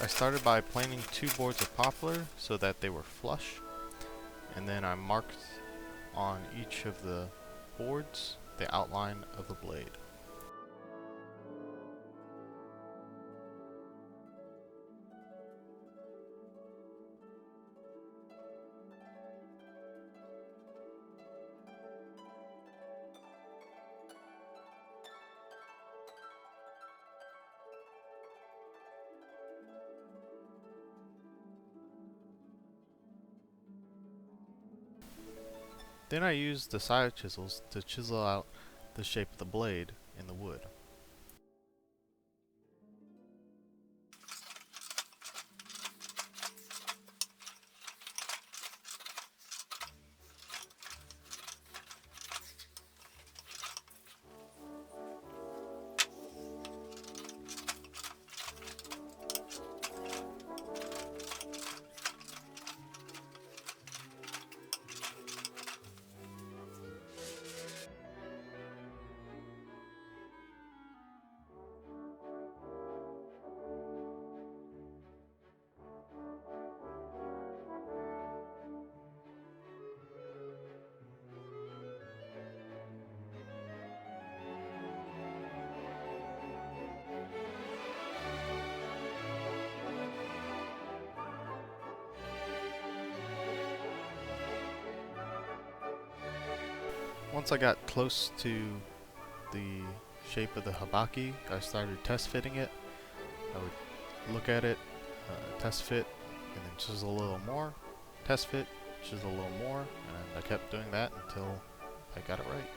I started by planing 2 boards of poplar so that they were flush, and then I marked on each of the boards the outline of the blade. Then I used the side chisels to chisel out the shape of the blade in the wood. Once I got close to the shape of the habaki, I started test fitting it. I would look at it, test fit, and then chisel a little more, test fit, chisel a little more, and I kept doing that until I got it right.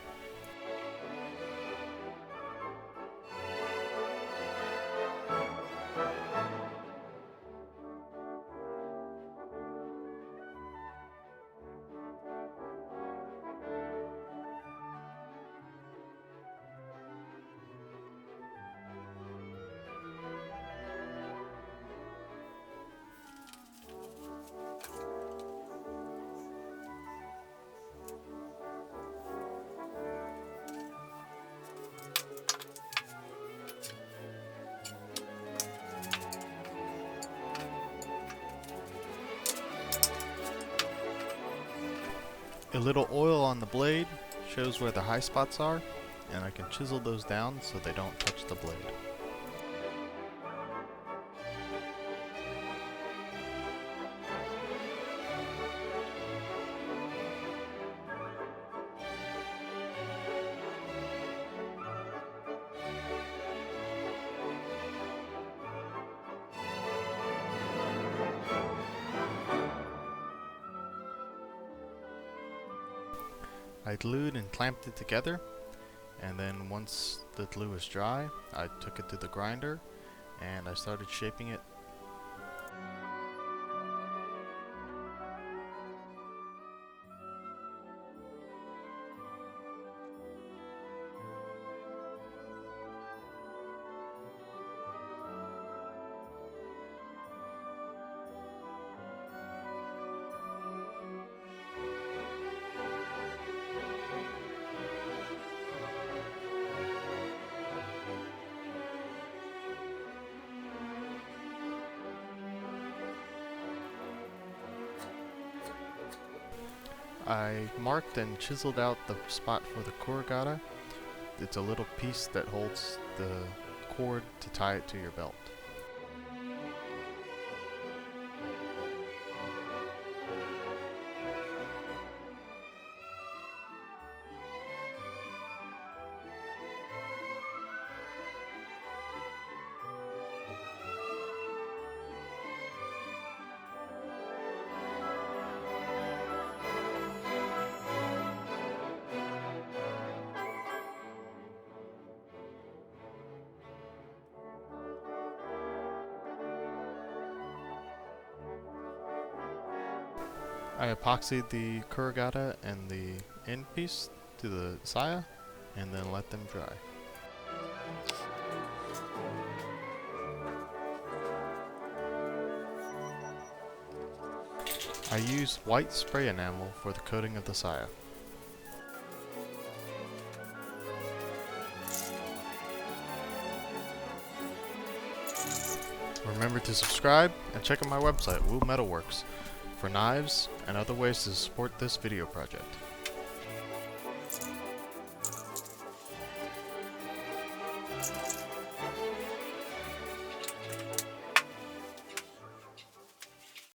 A little oil on the blade shows where the high spots are, and I can chisel those down so they don't touch the blade. I glued and clamped it together, and then once the glue was dry, I took it to the grinder and I started shaping it. I marked and chiseled out the spot for the kurogata. It's a little piece that holds the cord to tie it to your belt. I epoxied the kurogata and the end piece to the saya and then let them dry. I used white spray enamel for the coating of the saya. Remember to subscribe and check out my website, Woo Metalworks, for knives and other ways to support this video project.